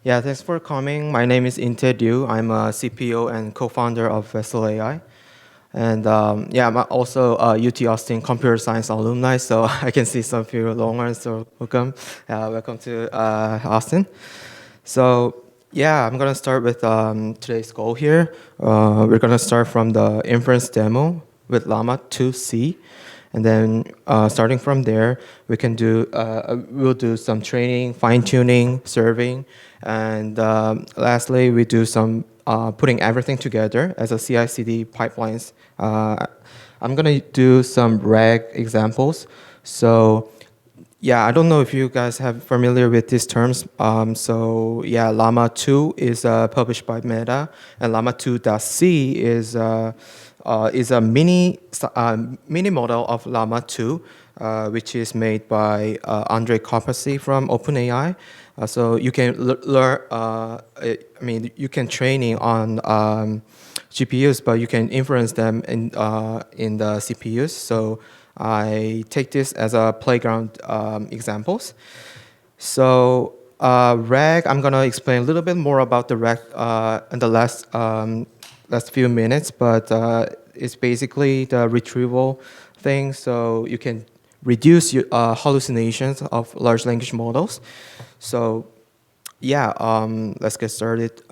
Yeah, thanks for coming. My name is Intae. I'm a CPO and co-founder of VESSL AI. And yeah, I'm also a UT Austin computer science alumni, so I can see some of you long ones, so welcome. Welcome to Austin. So yeah, I'm gonna start with today's goal here. We're gonna start from the inference demo with Llama 2C. And then starting from there, we'll do some training, fine tuning, serving, and lastly, we do some putting everything together as a CI/CD pipelines. I'm gonna do some RAG examples. So yeah, I don't know if you guys have familiar with these terms. So yeah, Llama 2 is published by Meta, and Llama 2.c is a mini model of Llama 2, which is made by Andre Karpathy from OpenAI. So you can learn. You can training on GPUs, but you can inference them in the CPUs. So I take this as a playground examples. So RAG, I'm gonna explain a little bit more about the RAG in the last few minutes, but it's basically the retrieval thing. So you can reduce your hallucinations of large language models. So yeah, let's get started.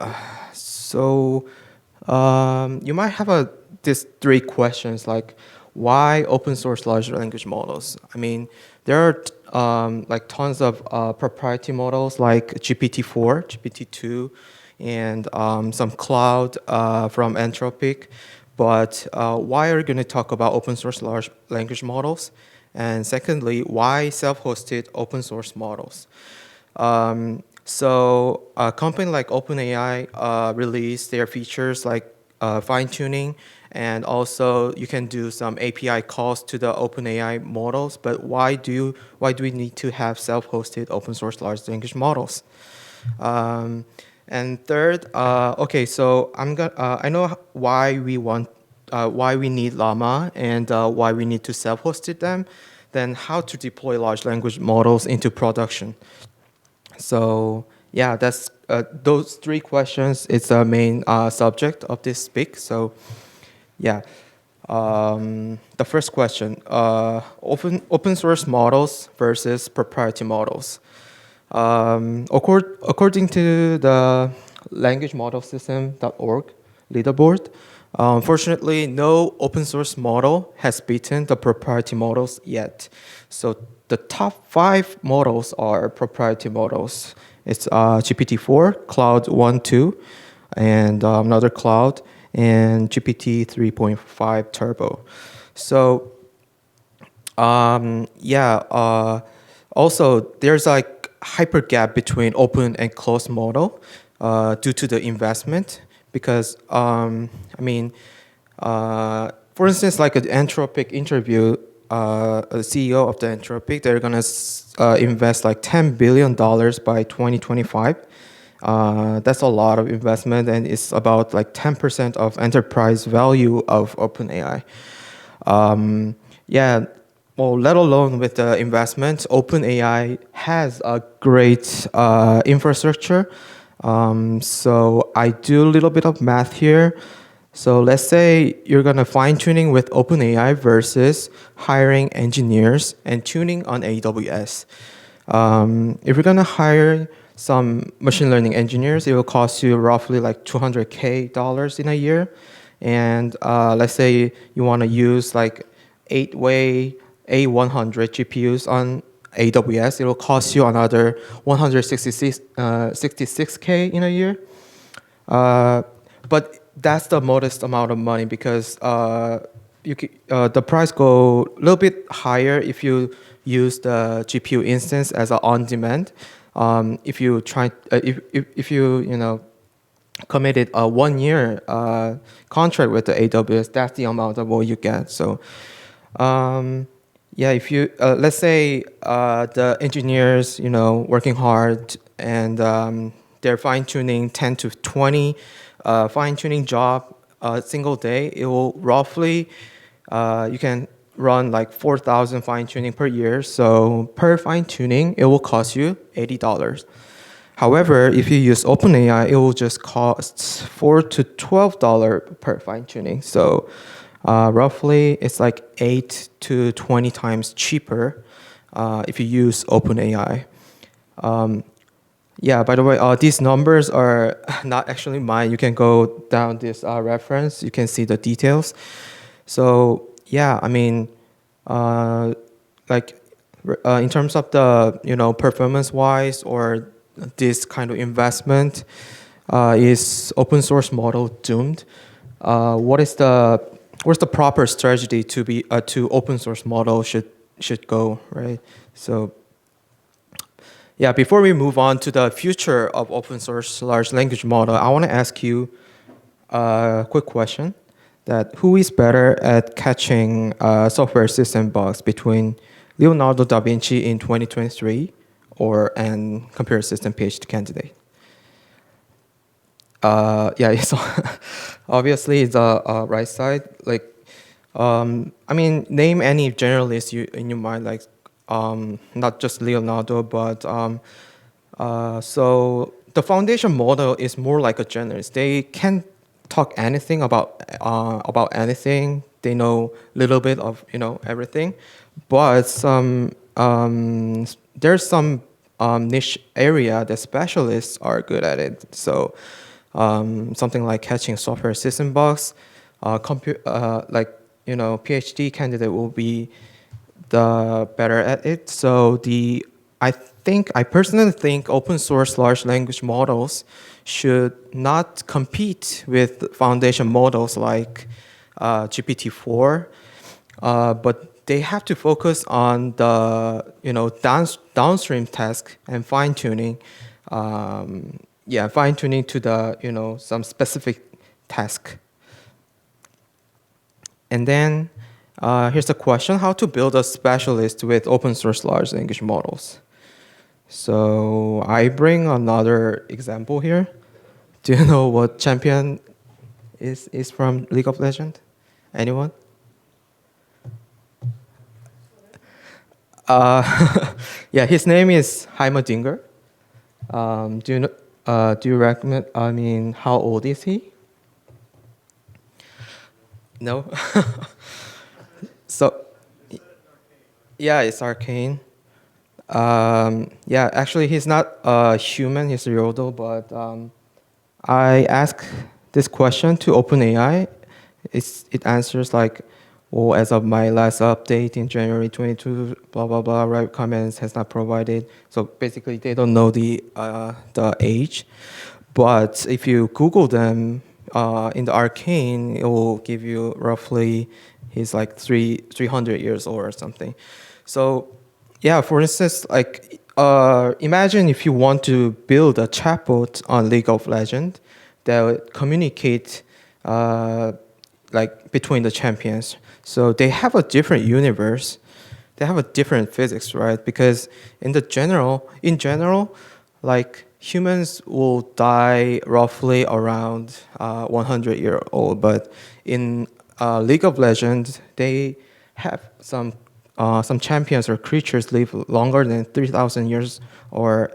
You might have these three questions like why open source large language models? I mean, there are like tons of proprietary models like GPT-4, GPT-2, and some cloud from Anthropic. But why are we going to talk about open source large language models? And secondly, why self-hosted open source models? So a company like OpenAI released their features like fine-tuning, and also you can do some API calls to the OpenAI models. But why do we need to have self-hosted open source large language models? And third, okay, so I know why we need Llama and why we need to self-hosted them. Then how to deploy large language models into production. So yeah, that's those three questions. It's the main subject of this speak. So yeah, the first question: open source models versus proprietary models. According to the languagemodelsystem.org leaderboard, unfortunately, no open source model has beaten the proprietary models yet. So the top 5 models are proprietary models. It's GPT-4, Cloud 1, 2, and another cloud, and GPT 3.5 Turbo. So also there's like hyper gap between open and closed model due to the investment because for instance, like an Anthropic interview, the CEO of the Anthropic, they're gonna invest like $10 billion by 2025. That's a lot of investment, and it's about like 10% of enterprise value of OpenAI. Well, let alone with the investment, OpenAI has a great infrastructure. So I do a little bit of math here. So let's say you're gonna fine tuning with OpenAI versus hiring engineers and tuning on AWS. If you're gonna hire some machine learning engineers, it will cost you roughly like $200K in a year. And let's say you wanna use like 8-way A100 GPUs on AWS, it will cost you another 166K in a year. But that's the modest amount of money because the price go a little bit higher if you use the GPU instance as an on-demand. If you committed a 1-year contract with the AWS, that's the amount of what you get. So if you let's say the engineers working hard and they're fine-tuning 10 to 20 fine-tuning job a single day, it will roughly you can run like 4,000 fine-tuning per year. So per fine-tuning, it will cost you $80. However, if you use OpenAI, it will just cost $4 to $12 per fine tuning. So roughly, it's like 8 to 20 times cheaper if you use OpenAI. Yeah, by the way, these numbers are not actually mine. You can go down this reference. You can see the details. So yeah, I mean, like in terms of the performance-wise or this kind of investment, is open source model doomed? What's the proper strategy to open source model should go, right? So yeah, before we move on to the future of open source large language model, I want to ask you a quick question: that who is better at catching software system bugs between Leonardo da Vinci in 2023 or an computer system PhD candidate? Yeah, it's obviously the right side. Like, I mean, name any generalist in your mind, like not just Leonardo, but so the foundation model is more like a generalist. They can talk anything about anything. They know a little bit of everything, but there's some niche area that specialists are good at it. So something like catching software system bugs, like PhD candidate will be the better at it. So I personally think open source large language models should not compete with foundation models like GPT-4, but they have to focus on the downstream task and fine tuning. Fine tuning to the some specific task. And then here's a question: how to build a specialist with open source large language models? So I bring another example here. Do you know what champion is from League of Legends? Anyone? Yeah, his name is Heimerdinger. Do you recommend? I mean, how old is he? No. So, yeah, it's arcane. Yeah, actually, he's not a human. He's a Yodel, but I asked this question to OpenAI. It answers like, well, as of my last update in January 22, blah blah blah. Right comments has not provided. So basically, they don't know the age. But if you Google them in the arcane, it will give you roughly he's like 300 years old or something. So yeah, for instance, like imagine if you want to build a chatbot on League of Legends that would communicate like between the champions. So they have a different universe. They have a different physics, right? Because in general, like humans will die roughly around 100-year old, but in League of Legends, they have some champions or creatures live longer than 3,000 years, or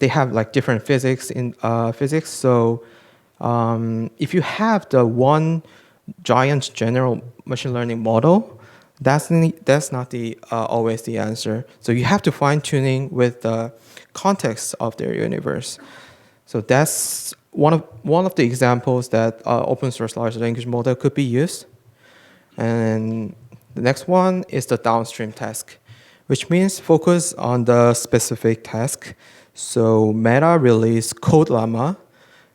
they have like different physics in physics. So if you have the one giant general machine learning model, that's not the always the answer. So you have to fine tuning with the context of their universe. So that's one of the examples that open source large language model could be used. And the next one is the downstream task, which means focus on the specific task. So Meta released Code Llama,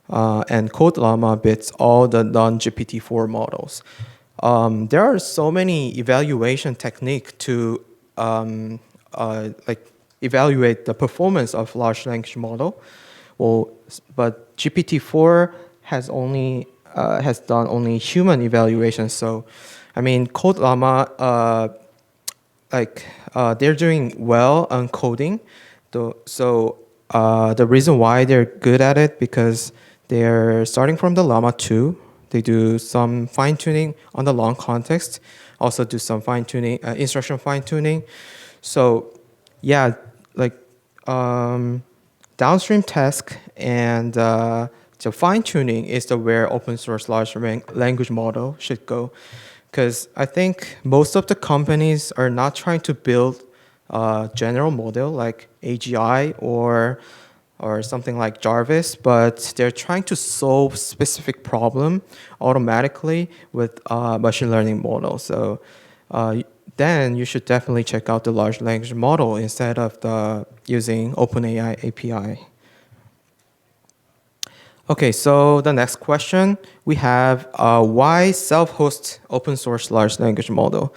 and Code Llama beats all the non-GPT-4 models. There are so many evaluation techniques to like evaluate the performance of large language model. Well, but GPT-4 has done only human evaluation. So, I mean, Code Llama, they're doing well on coding. So the reason why they're good at it because they're starting from the Llama 2. They do some fine tuning on the long context, also do some fine tuning, instruction fine tuning. So, yeah, like Downstream task and the fine tuning is the where open source large language model should go. Because I think most of the companies are not trying to build a general model like AGI or something like Jarvis, but they're trying to solve specific problem automatically with machine learning models. So then you should definitely check out the large language model instead of using OpenAI API. Okay, so the next question we have, why self-host open source large language model?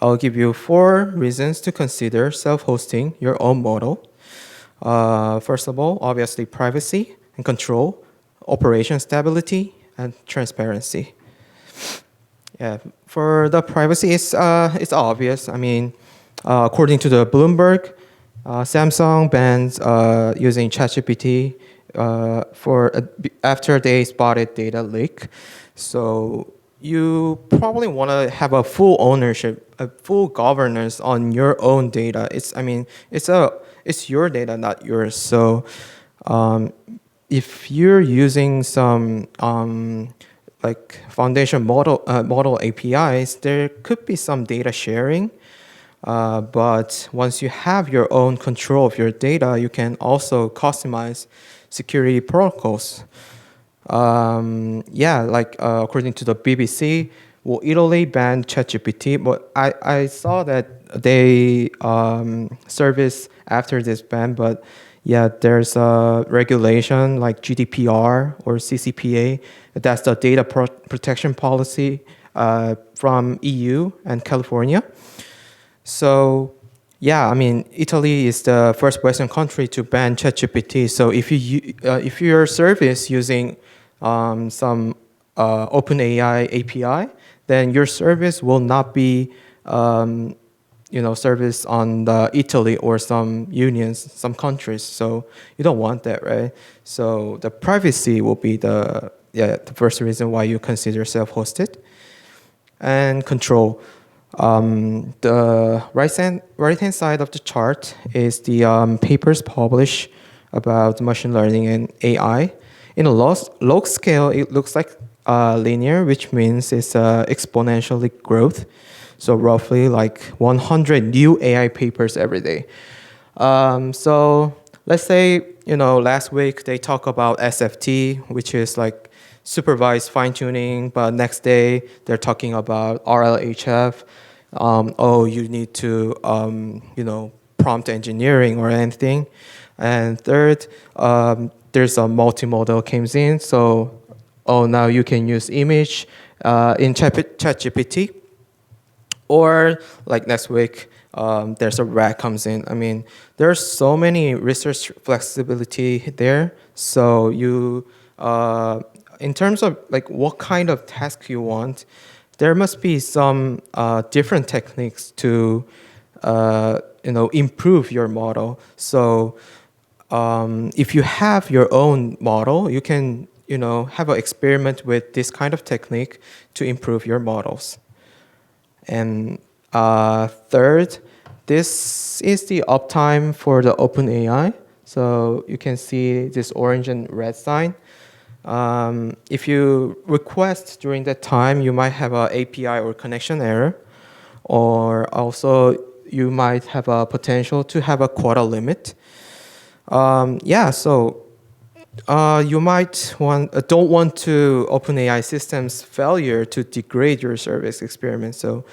I'll give you 4 reasons to consider self-hosting your own model. First of all, obviously privacy and control, operation stability, and transparency. Yeah, for the privacy, it's obvious. I mean, according to the Bloomberg, Samsung bans using ChatGPT after they spotted data leak. So you probably want to have a full ownership, a full governance on your own data. It's your data, not yours. So if you're using some like foundation model APIs, there could be some data sharing. But once you have your own control of your data, you can also customize security protocols. According to the BBC, will Italy ban ChatGPT? But I saw that they service after this ban, but yeah, there's a regulation like GDPR or CCPA. That's the data protection policy from EU and California. So, yeah, I mean, Italy is the first Western country to ban ChatGPT. So if your service using some OpenAI API, then your service will not be service on the Italy or some unions, some countries. So you don't want that, right? So the privacy will be the first reason why you consider self-hosted. And control. The right-hand side of the chart is the papers published about machine learning and AI. In a log scale, it looks like linear, which means it's exponentially growth. So roughly like 100 new AI papers every day. So let's say, last week they talk about SFT, which is like supervised fine-tuning, but next day they're talking about RLHF. You need to, prompt engineering or anything. And third, there's a multimodal comes in. So, now you can use image in ChatGPT. Or like next week, there's a RAG comes in. I mean, there's so many research flexibility there. So you, in terms of like what kind of task you want, there must be some different techniques to, improve your model. So if you have your own model, you can, have an experiment with this kind of technique to improve your models. And third, this is the uptime for the OpenAI. So you can see this orange and red sign. If you request during that time, you might have an API or connection error, or also you might have a potential to have a quota limit. You might don't want to OpenAI systems failure to degrade your service experiment. So,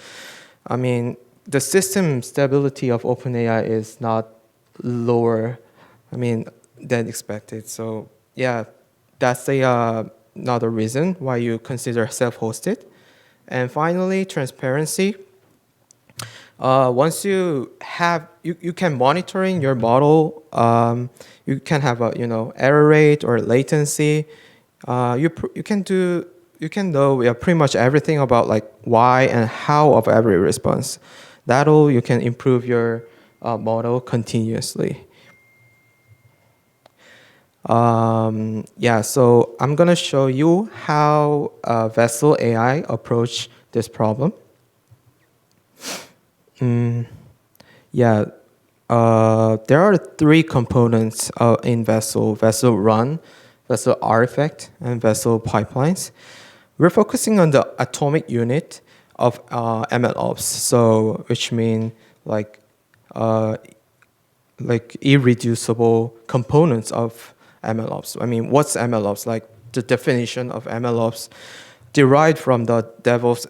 I mean, the system stability of OpenAI is not lower, than expected. So, yeah, that's another reason why you consider self-hosted. And finally, transparency. Once you have, you can monitoring your model. You can have a error rate or latency. You can know pretty much everything about like why and how of every response. That'll you can improve your model continuously. So I'm gonna show you how VESSL AI approach this problem. There are three components in VESSL: VESSL run, VESSL artifact, and VESSL pipelines. We're focusing on the atomic unit of MLOps, so which mean like uh, irreducible components of MLOps. I mean, what's MLOps? Like the definition of MLOps derived from the DevOps.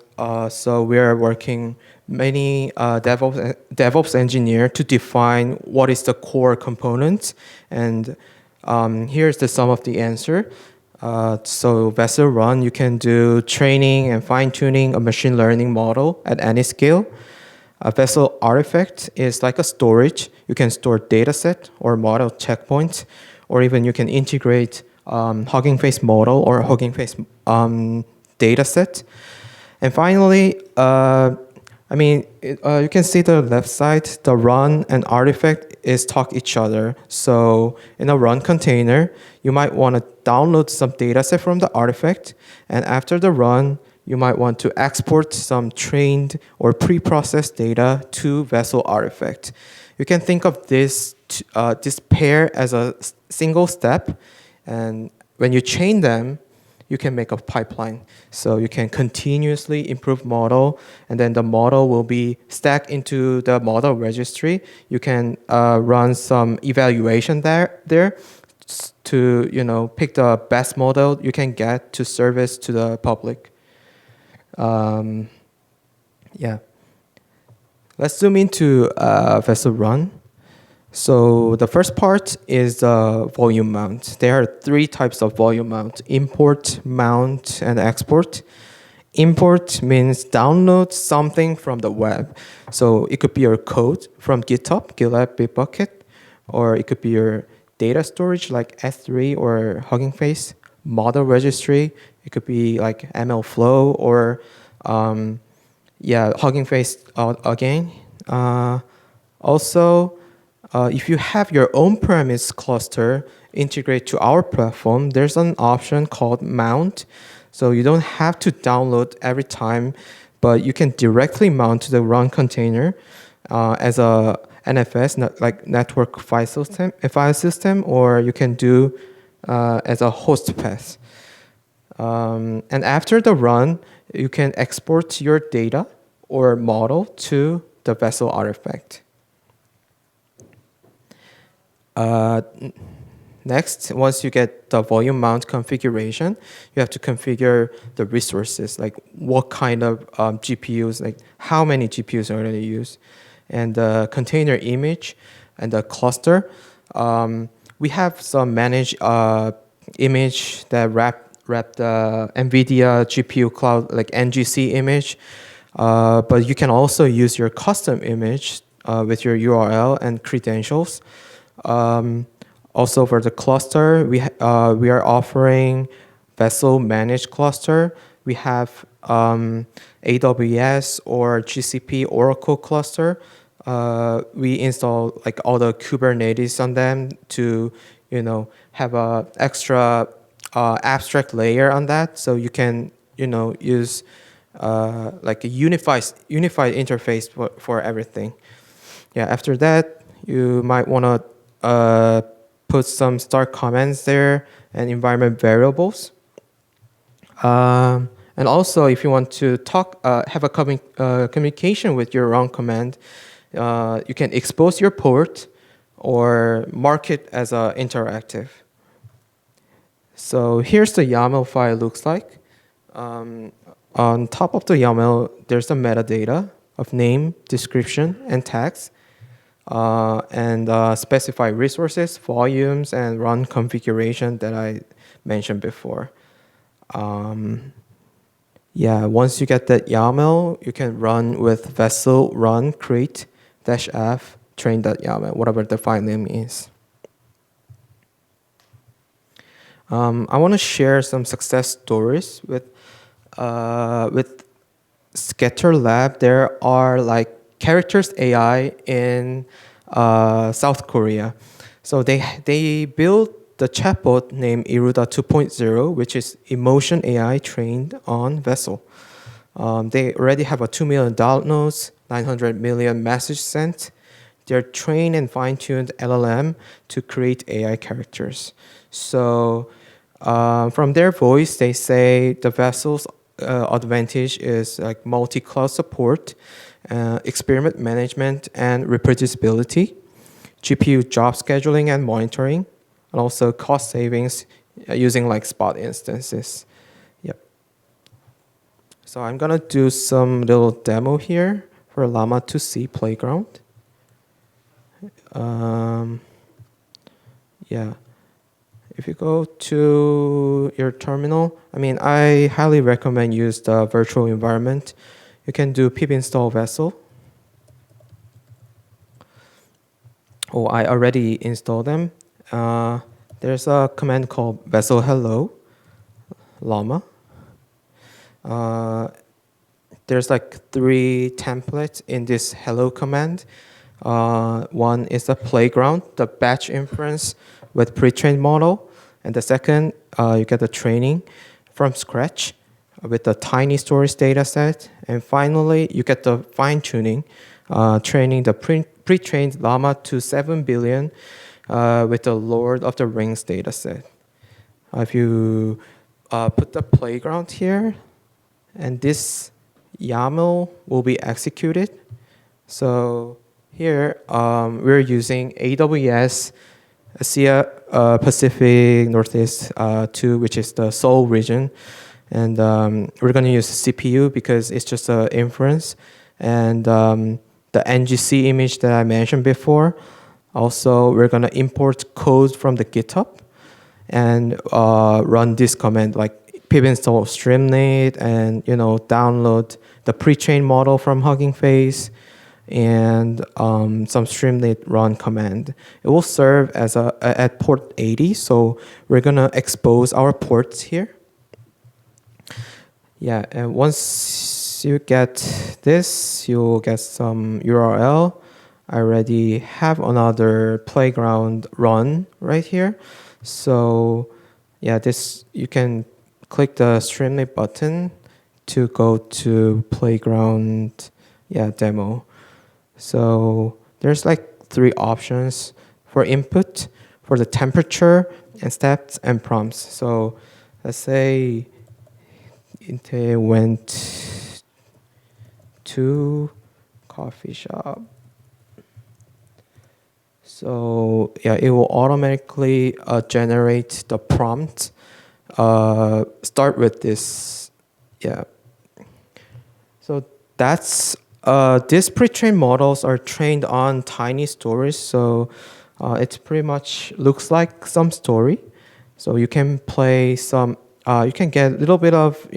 So we are working many DevOps engineer to define what is the core component, and here's the sum of the answer. So VESSL run, you can do training and fine tuning a machine learning model at any scale. A VESSL artifact is like a storage. You can store dataset or model checkpoints, or even you can integrate Hugging Face model or Hugging Face dataset. And finally, you can see the left side, the run and artifact is talk each other. So in a run container, you might want to download some dataset from the artifact, and after the run, you might want to export some trained or pre-processed data to VESSL artifact. You can think of this pair as a single step, and when you chain them, you can make a pipeline. So you can continuously improve model, and then the model will be stacked into the model registry. You can run some evaluation there to pick the best model you can get to service to the public. Let's zoom into VESSL run. So the first part is volume mount. There are three types of volume mount: import, mount, and export. Import means download something from the web. So it could be your code from GitHub, GitLab, Bitbucket, or it could be your data storage like S3 or Hugging Face, model registry. It could be like MLflow or Hugging Face again. If you have your own premise cluster integrate to our platform, there's an option called mount. So you don't have to download every time, but you can directly mount to the run container as a NFS, like network file system, or you can do as a host path. And after the run, you can export your data or model to the VESSL artifact. Next, once you get the volume mount configuration, you have to configure the resources, like what kind of GPUs, like how many GPUs are going to use, and the container image and the cluster. We have some managed image that wrap the NVIDIA GPU cloud, like NGC image, but you can also use your custom image with your URL and credentials. Also for the cluster, we are offering VESSL managed cluster. We have AWS or GCP Oracle cluster. We install like all the Kubernetes on them to have a extra abstract layer on that, so you can use like a unified interface for everything. After that, you might want to put some start comments there and environment variables. And also, if you want to have a communication with your run command, you can expose your port or mark it as interactive. So here's the YAML file looks like. On top of the YAML, there's the metadata of name, description, and tags. And specify resources, volumes, and run configuration that I mentioned before. Once you get that YAML, you can run with VESSL run create -f train.yaml, whatever the file name is. I want to share some success stories with Scatter Lab. There are like characters AI in South Korea. So they built the chatbot named Iruda 2.0, which is emotion AI trained on VESSL. They already have 2 million downloads, 900 million messages sent. they're trained and fine-tuned LLM to create AI characters. So from their voice, they say the VESSL's advantage is like multi-cloud support, experiment management, and reproducibility, GPU job scheduling and monitoring, and also cost savings using like spot instances. Yep. So I'm gonna do some little demo here for Llama2 playground. Yeah. If you go to your terminal, I highly recommend use the virtual environment. You can do pip install VESSL. Oh, I already installed them. There's a command called VESSL hello llama. There's like 3 templates in this hello command. One is the playground, the batch inference with pre-trained model. And the second, you get the training from scratch with the tiny storage data set. And finally, you get the fine-tuning, training the pre-trained Llama to 7 billion with the Lord of the Rings data set. If you put the playground here, and this YAML will be executed. So here, we're using AWS Asia Pacific Northeast 2, which is the Seoul region. And we're going to use CPU because it's just an inference. And the NGC image that I mentioned before. Also, we're going to import code from the GitHub and run this command like pip install Streamlit and download the pre-trained model from Hugging Face and some Streamlit run command. It will serve as at port 80, so we're gonna expose our ports here. Yeah, and once you get this, you'll get some URL. I already have another playground run right here. So yeah, this you can click the Streamlit button to go to playground demo. So there's like 3 options for input, for the temperature and steps and prompts. So let's say Intae went to coffee shop. So yeah, it will automatically generate the prompt. Start with this, yeah. So that's these pre-trained models are trained on tiny stories. So it pretty much looks like some story. So you can play some. You can get a little bit of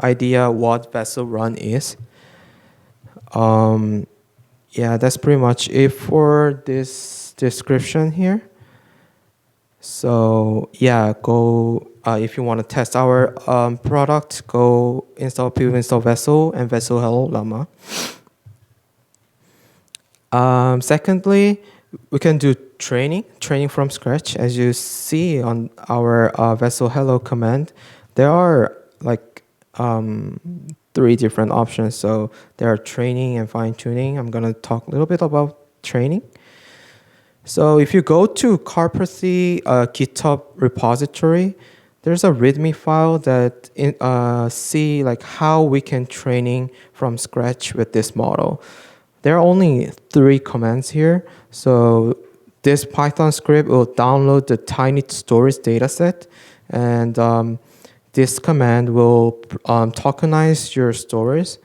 idea what VESSL run is. Yeah, that's pretty much it for this description here. So yeah, go if you want to test our product, go install VESSL and VESSL hello llama. Secondly, we can do training from scratch. As you see on our VESSL hello command, there are like 3 different options. So there are training and fine tuning. I'm gonna talk a little bit about training. So if you go to Carpathy GitHub repository, there's a README file that see like how we can training from scratch with this model. There are only 3 commands here. So this Python script will download the tiny storage dataset, and this command will tokenize your stores,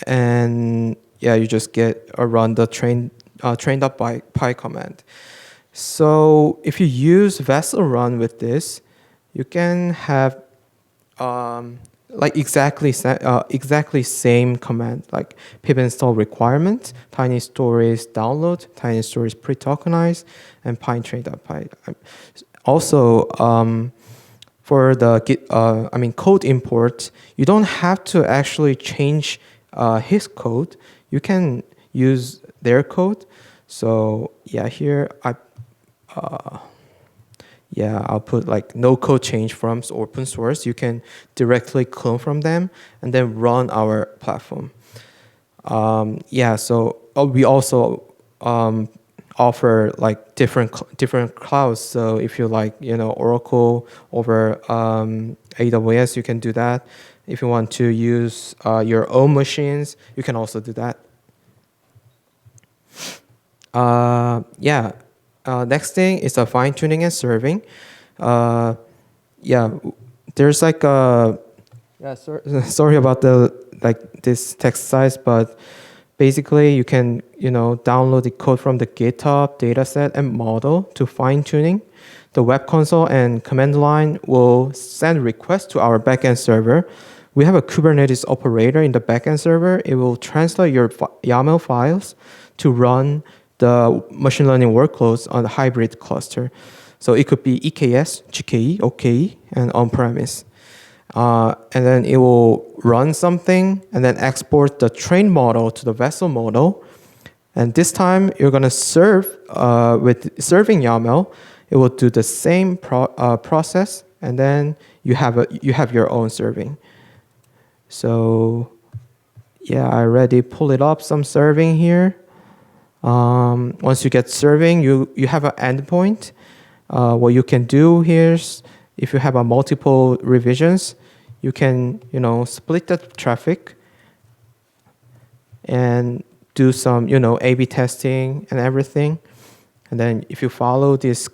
and yeah, you just get run the trained up by Py command. So if you use VESSL run with this, you can have like exactly same command, like pip install requirement, tiny storage download, tiny storage pre-tokenize, and py train.py. Also, for the code import, you don't have to actually change his code. You can use their code. So yeah, here I'll put like no code change from open source. You can directly clone from them and then run our platform. So we also offer like different clouds. So if you like, Oracle over AWS, you can do that. If you want to use your own machines, you can also do that. Yeah. Next thing is fine tuning and serving. Yeah, there's like a sorry about the this text size, but basically you can download the code from the GitHub dataset and model to fine tuning. The web console and command line will send requests to our backend server. We have a Kubernetes operator in the backend server. It will translate your YAML files to run the machine learning workloads on the hybrid cluster. So it could be EKS, GKE, OKE, and on-premise. And then it will run something and then export the trained model to the VESSL model. And this time you're going to serve with serving YAML. It will do the same process, and then you have your own serving. So yeah, I already pulled it up, some serving here. Once you get serving, you have an endpoint. What you can do here is, if you have a multiple revisions, you can split the traffic and do some A/B testing and everything. And then if you follow this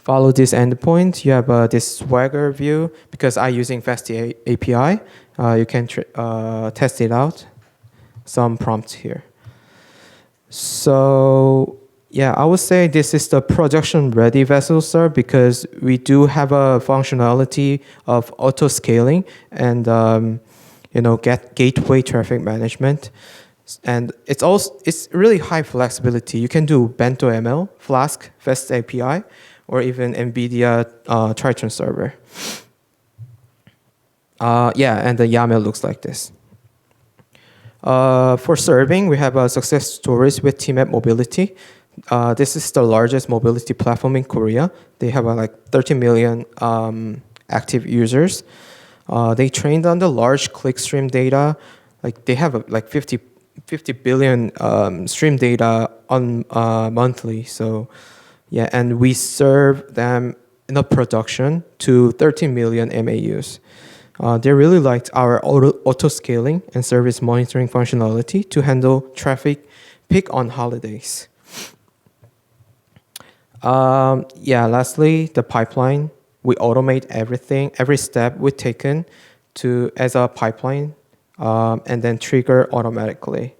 endpoint, you have this Swagger view. Because I'm using VESSL API, you can test it out. Some prompts here. So yeah, I would say this is the production-ready VESSL serve, because we do have a functionality of auto-scaling and get gateway traffic management. And it's really high flexibility. You can do Bento ML, Flask, VESSL API, or even NVIDIA Triton server. Yeah, and the YAML looks like this. For serving, we have success stories with Tmap Mobility. This is the largest mobility platform in Korea. They have like 30 million active users. They trained on the large clickstream data. Like they have like 50 billion stream data on monthly. So yeah, and we serve them in a production to 13 million MAUs. They really liked our auto-scaling and service monitoring functionality to handle traffic peak on holidays. Yeah, lastly, the pipeline. We automate everything, every step we've taken as a pipeline, and then trigger automatically.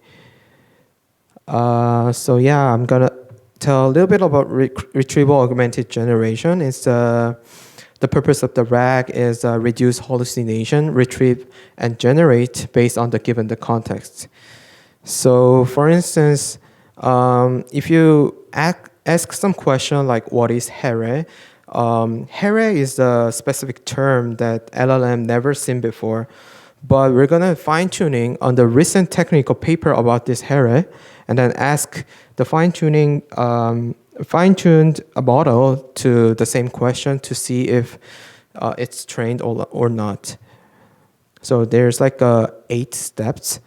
So yeah, I'm gonna tell a little bit about retrieval augmented generation. It's the purpose of the RAG is reduce hallucination, retrieve, and generate based on the context. So for instance, if you ask some question like what is here? Here is a specific term that LLM never seen before, but we're gonna fine tuning on the recent technical paper about this here, and then ask the fine-tuned a model to the same question to see if it's trained or not. So there's like 8 steps.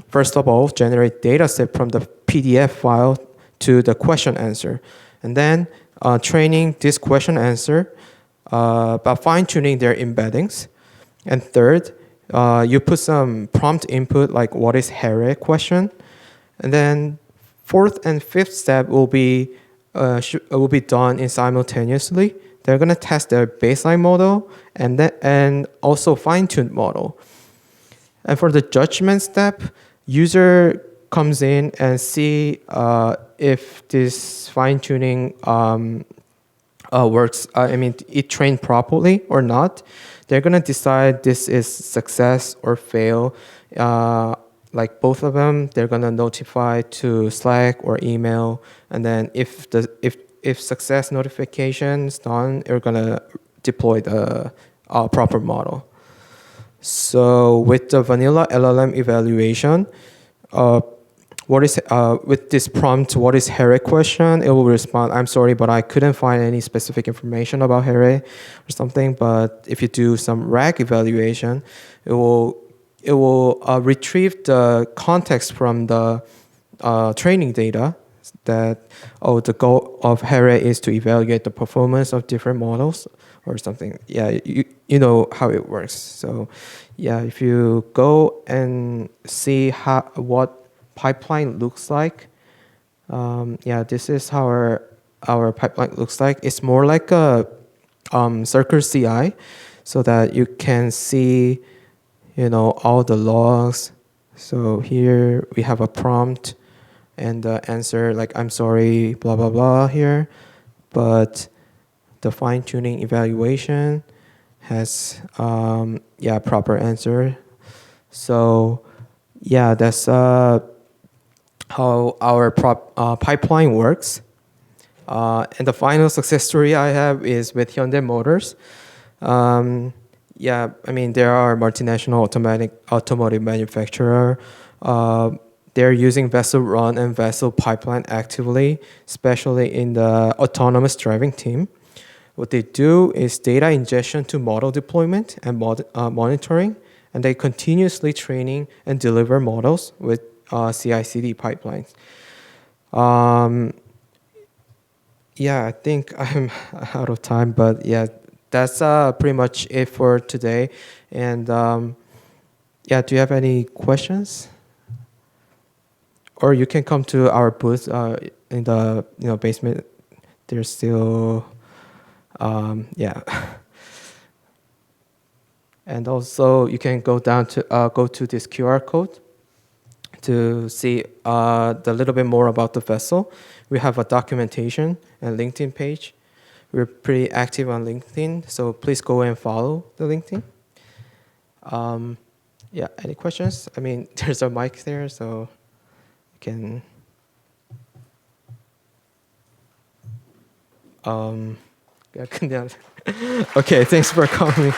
First of all, generate data set from the PDF file to the question answer. And then training this question answer by fine-tuning their embeddings. And third, you put some prompt input like what is here question. And then fourth and fifth step will be done in simultaneously. They're gonna test their baseline model and also fine-tuned model. And for the judgment step, user comes in and see if this fine-tuning works. It trained properly or not. They're gonna decide this is success or fail. Like both of them, they're gonna notify to Slack or email, and then if success notification is done, you're gonna deploy the proper model. So with the vanilla LLM evaluation, with this prompt, what is here question? It will respond, I'm sorry, but I couldn't find any specific information about here or something. But if you do some RAG evaluation, it will retrieve the context from the training data that, oh, the goal of Hera is to evaluate the performance of different models or something. Yeah, you know how it works. So yeah, if you go and see what pipeline looks like, yeah, this is how our pipeline looks like. It's more like a Circle CI, so that you can see, you know, all the logs. So here we have a prompt and the answer like I'm sorry, blah blah blah here, but the fine tuning evaluation has yeah, proper answer. So yeah, that's how our pipeline works. And the final success story I have is with Hyundai Motors. Yeah, I mean, there are multinational automotive manufacturer. They're using VESSL Run and VESSL Pipeline actively, especially in the autonomous driving team. What they do is data ingestion to model deployment and monitoring, and they continuously training and deliver models with CI/CD pipelines. Um, yeah, I think I'm out of time, but yeah, that's pretty much it for today. And yeah, do you have any questions? Or you can come to our booth in the basement. There's still yeah, and also you can go down to go to this QR code to see the little bit more about the vessel. We have a documentation and LinkedIn page. We're pretty active on LinkedIn, so please go and follow the LinkedIn. Yeah, any questions? I mean, there's a mic there, so you can. Yeah, okay, thanks for coming.